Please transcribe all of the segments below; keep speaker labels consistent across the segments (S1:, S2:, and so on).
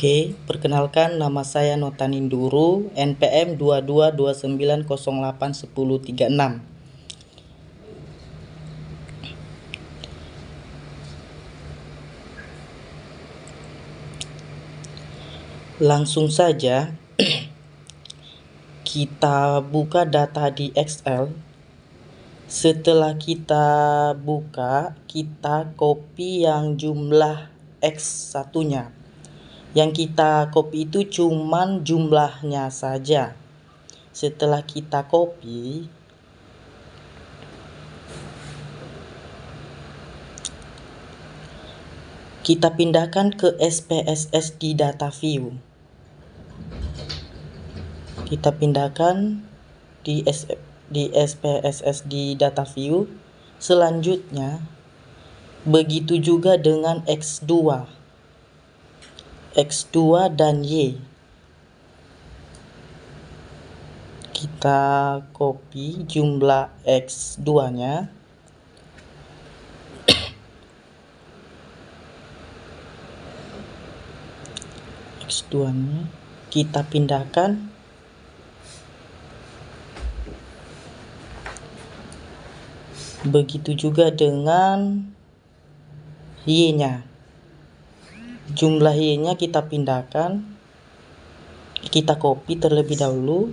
S1: Oke, perkenalkan nama saya Nota Ninduru, NPM 2229081036. Langsung saja kita buka data di Excel. Setelah kita buka, kita copy yang jumlah X satunya. Yang kita copy itu cuman jumlahnya saja. Setelah kita copy, kita pindahkan ke SPSS di data view. Kita pindahkan di SPSS di data view. Selanjutnya, begitu juga dengan X2 dan Y. Kita copy jumlah X2-nya. X2-nya kita pindahkan begitu juga dengan Y-nya. Jumlah Y-nya kita pindahkan, kita copy terlebih dahulu,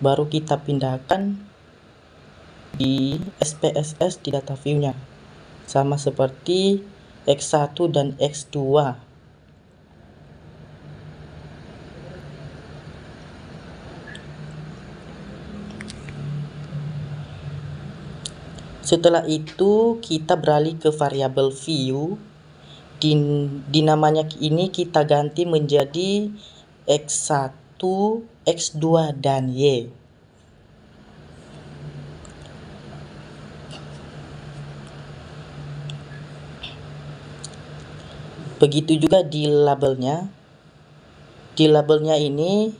S1: baru kita pindahkan di SPSS di data view-nya. Sama seperti X1 dan X2. Setelah itu kita beralih ke variabel view. Di namanya ini kita ganti menjadi X1, X2 dan Y. Begitu juga di labelnya. Di labelnya ini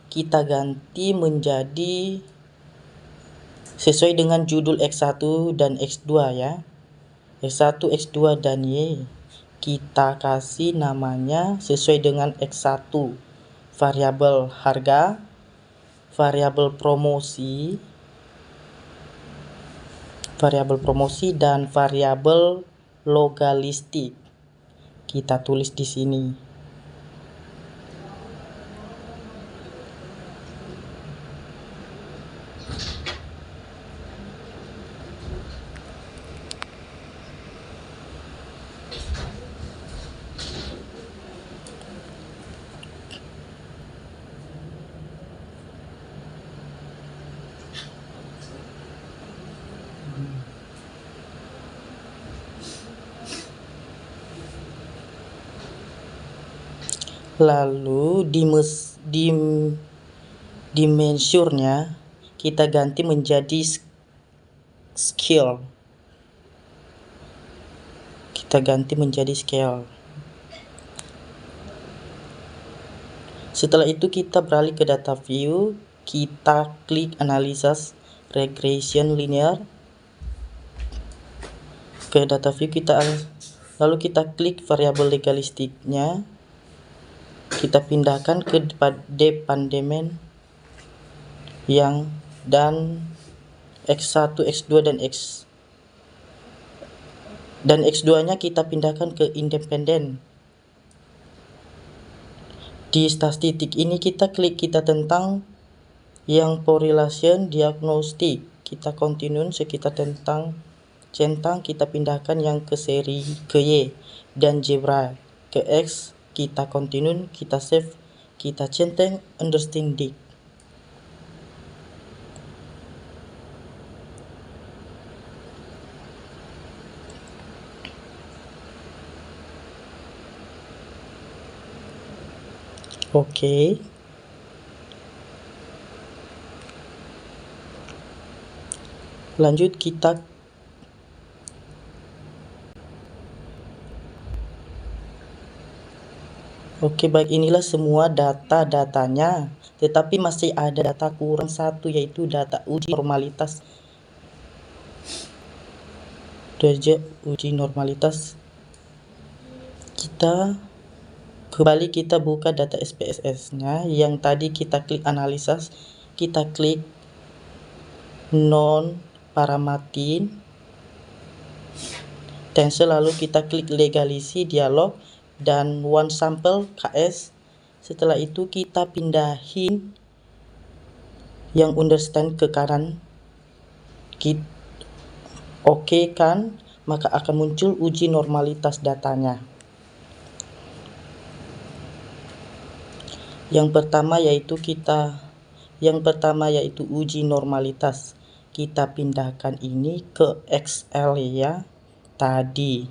S1: kita ganti menjadi sesuai dengan judul X1 dan X2 ya. X1, X2 dan Y. Kita kasih namanya sesuai dengan X1. Variabel harga, variabel promosi dan variabel lokalistik. Kita tulis di sini. Lalu di measure-nya kita ganti menjadi scale. Setelah itu kita beralih ke data view, kita klik analysis regression linear. Ke data view lalu kita klik variabel legalistiknya. Kita pindahkan ke departemen dan X1, X2 dan X2-nya kita pindahkan ke independen. Di statistik ini kita tentang yang correlation diagnostic. Kita continue sekitar tentang centang, kita pindahkan yang ke seri ke Y dan zebra ke X. Kita continue, kita save, kita centang understanding. Oke. Lanjut kita Oke, baik, inilah semua datanya, tetapi masih ada data kurang satu, yaitu data uji normalitas. Kita Kembali kita buka data SPSS-nya. Yang tadi kita klik analisis, kita klik non paramatin, dan selalu kita klik legalisi dialog dan one sample KS. Setelah itu kita pindahin yang understand ke kanan. Oke kan, maka akan muncul uji normalitas datanya. Yang pertama yaitu uji normalitas. Kita pindahkan ini ke Excel ya tadi.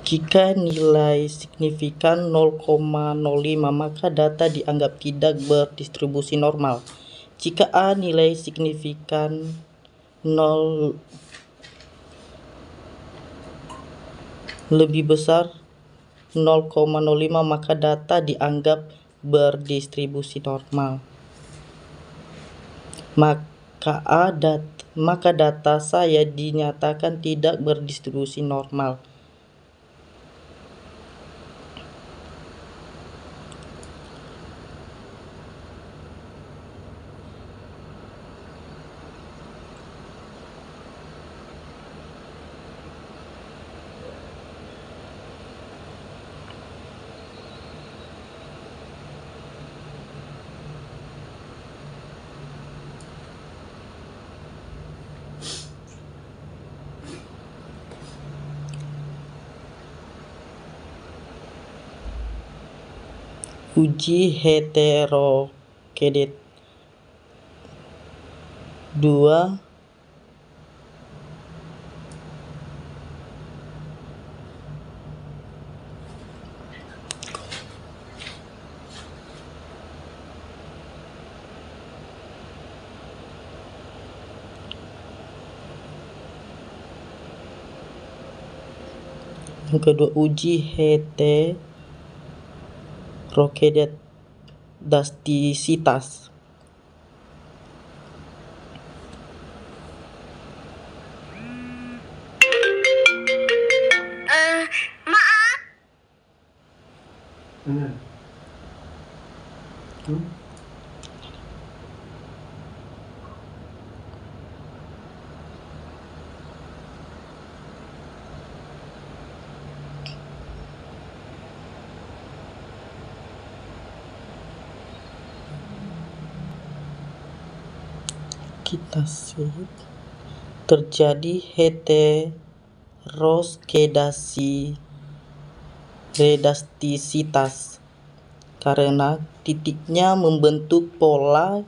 S1: Jika nilai signifikan 0,05 maka data dianggap tidak berdistribusi normal. Jika A nilai signifikan 0 lebih besar 0,05 maka data dianggap berdistribusi normal. Maka data saya dinyatakan tidak berdistribusi normal. Uji heterogeneity 2 yang kedua uji heterogenetasitas.
S2: Maaf.
S1: Kita save. Terjadi heterogenetasitas karena titiknya membentuk pola,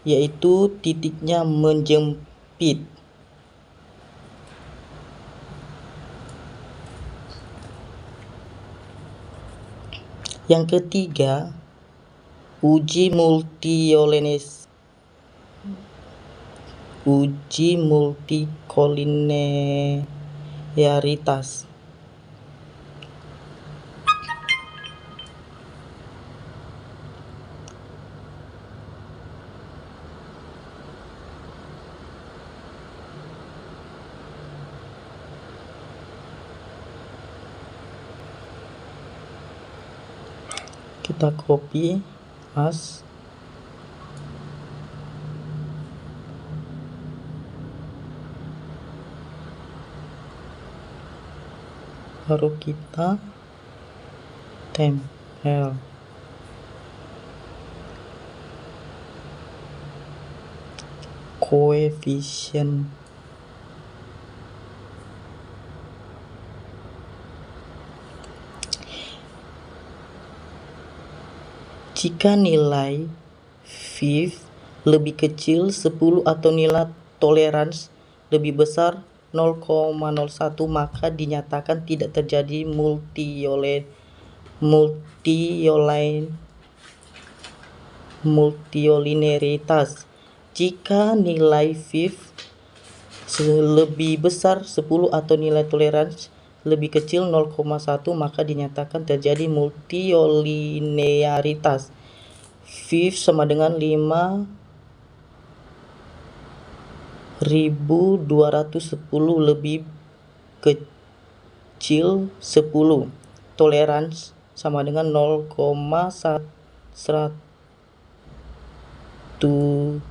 S1: yaitu titiknya menjepit. Yang ketiga, uji multikolinearitas. Kita copy as baru kita temp. L. Koefisien jika nilai V lebih kecil 10 atau nilai toleransi lebih besar 0,01 maka dinyatakan tidak terjadi multiolinaritas. Jika nilai V lebih besar 10 atau nilai toleransi lebih kecil 0,1 maka dinyatakan terjadi multilinearitas. V sama dengan 5210 lebih kecil 10. Toleransi sama dengan 0,192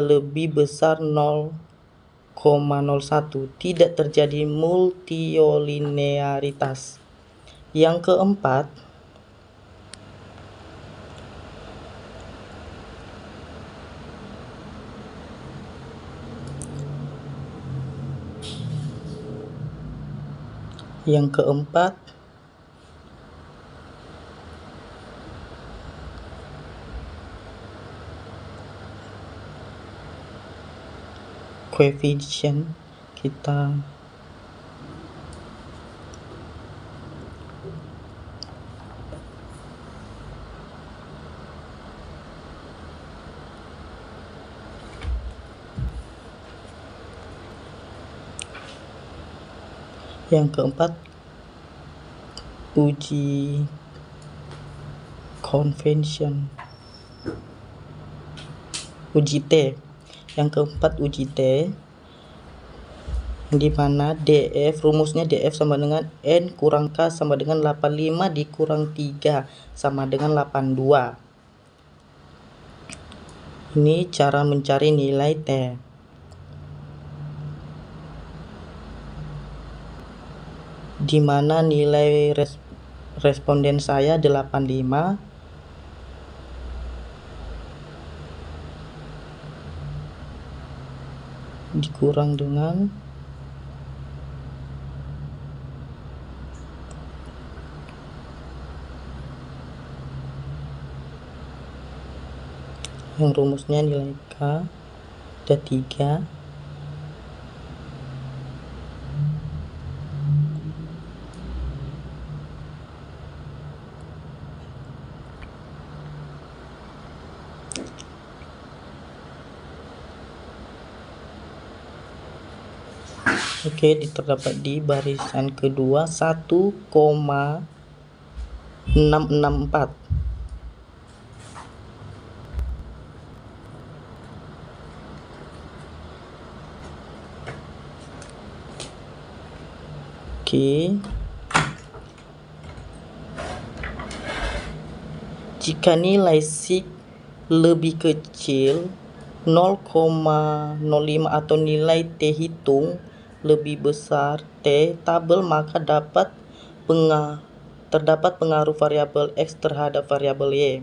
S1: lebih besar 0,01. Tidak terjadi multilinearitas. Yang keempat, koefisien kita uji convention, uji T. Yang keempat uji T, di mana DF, rumusnya DF sama dengan N kurang K sama dengan 85 dikurang 3 sama dengan 82. Ini cara mencari nilai T. Di mana nilai responden saya 85 dikurang dengan yang rumusnya nilai K ada 3. Oke, terdapat di barisan kedua 1,664. Oke. Jika nilai sig lebih kecil 0,05 atau nilai T hitung lebih besar T tabel, maka terdapat pengaruh variabel X terhadap variabel Y.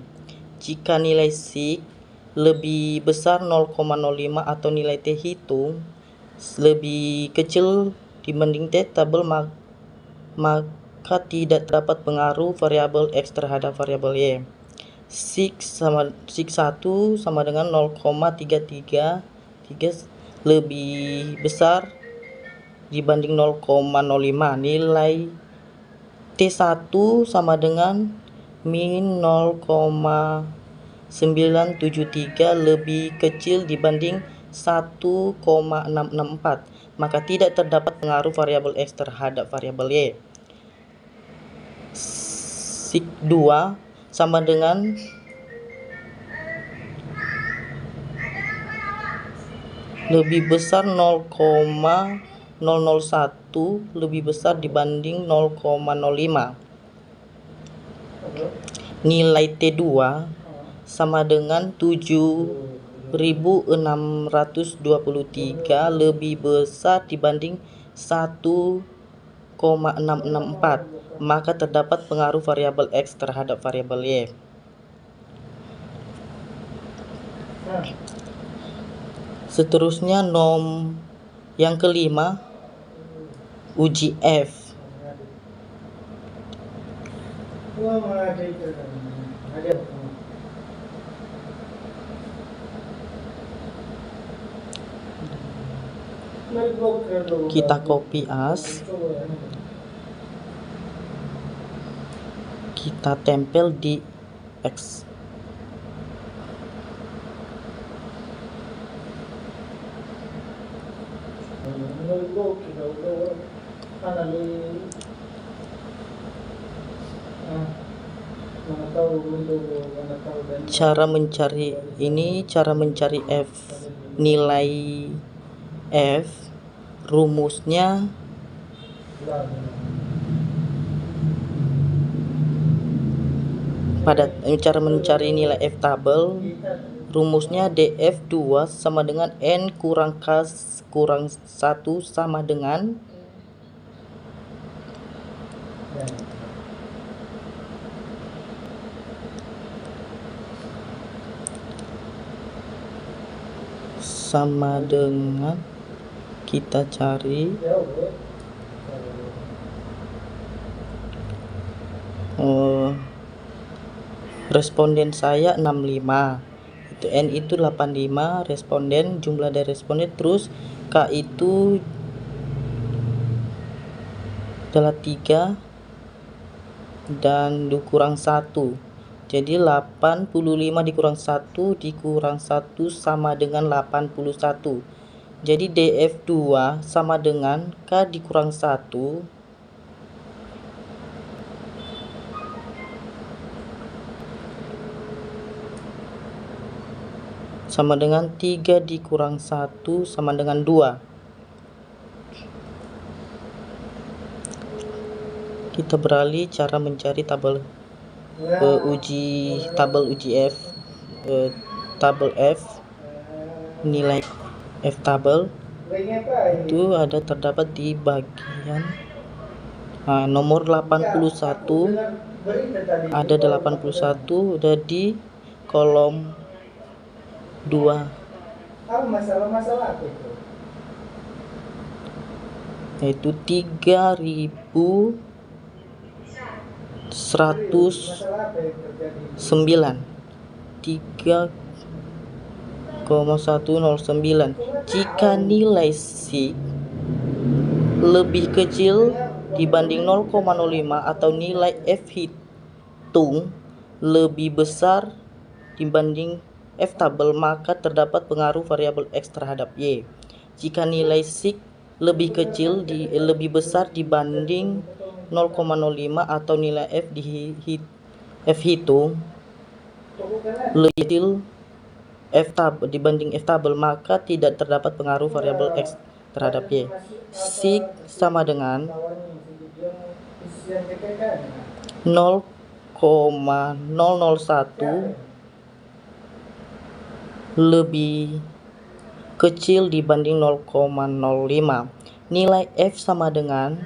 S1: Jika nilai sig lebih besar 0,05 atau nilai T hitung lebih kecil dibanding T tabel, maka tidak terdapat pengaruh variabel X terhadap variabel Y. Sig 1 sama dengan 0,333 lebih besar dibanding 0,05. Nilai T1 sama dengan min 0,973 lebih kecil dibanding 1,664. Maka tidak terdapat pengaruh variabel X terhadap variabel Y. Sig 2 sama dengan lebih besar 0,001 lebih besar dibanding 0,05. Nilai T2 sama dengan 7623 lebih besar dibanding 1,664. maka terdapat pengaruh variabel X terhadap variabel Y. Seterusnya nom yang kelima, uji F. Kita copy as, kita tempel di X. Cara mencari F, nilai F, rumusnya cara mencari nilai F tabel, rumusnya df2 sama dengan n kurang k kurang 1 sama dengan kita cari responden saya 65, itu n itu 85, responden, jumlah dari responden, terus k itu adalah 3 dan dikurang 1. Jadi 85 dikurang 1 sama dengan 81. Jadi df2 sama dengan k dikurang 1 sama dengan 3 dikurang 1 sama dengan 2. Kita beralih cara mencari tabel uji F, tabel F, nilai F tabel itu terdapat di bagian nomor 81, ada 81 ada di kolom 2, yaitu 3109 3,109. Jika nilai sig lebih kecil dibanding 0,05 atau nilai F hitung lebih besar dibanding F tabel, maka terdapat pengaruh variabel X terhadap Y. Jika nilai sig lebih besar dibanding 0,05 atau nilai F hitung lebih kecil dibanding F tabel, maka tidak terdapat pengaruh variabel X terhadap Y. Sig sama dengan 0,001 lebih kecil dibanding 0,05. Nilai F sama dengan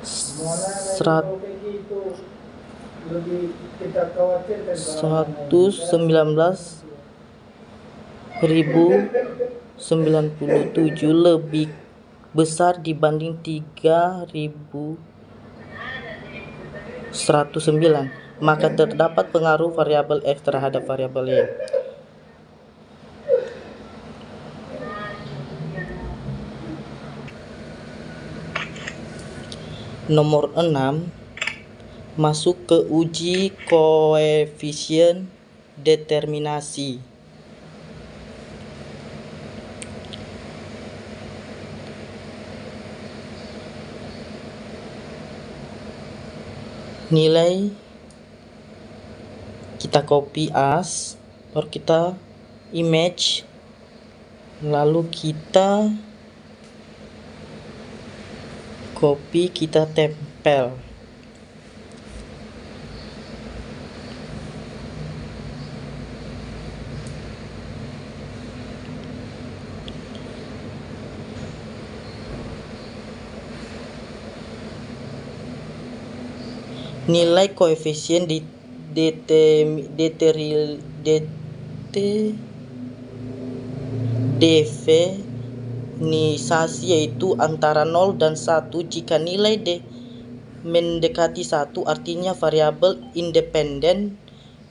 S1: 119.097 lebih besar dibanding 3.109, maka terdapat pengaruh variabel X terhadap variabel Y. Nomor 6, masuk ke uji koefisien determinasi. Nilai kita copy as, baru kita image, lalu kita copy, kita tempel. nilai koefisien definisasi yaitu antara 0 dan 1. Jika nilai D mendekati 1, artinya variabel independen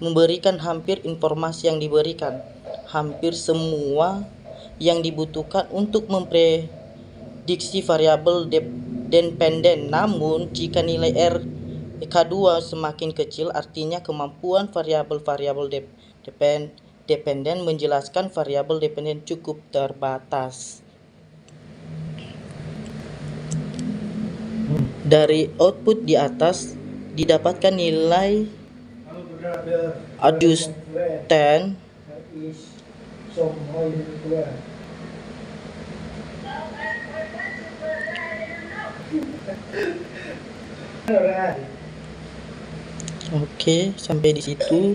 S1: memberikan hampir informasi yang diberikan, hampir semua yang dibutuhkan untuk memprediksi variabel dependen. Namun, jika nilai R K2 semakin kecil, artinya kemampuan variabel-variabel dependen menjelaskan variabel dependen cukup terbatas. Dari output di atas didapatkan nilai adjustan Oke, sampai di situ.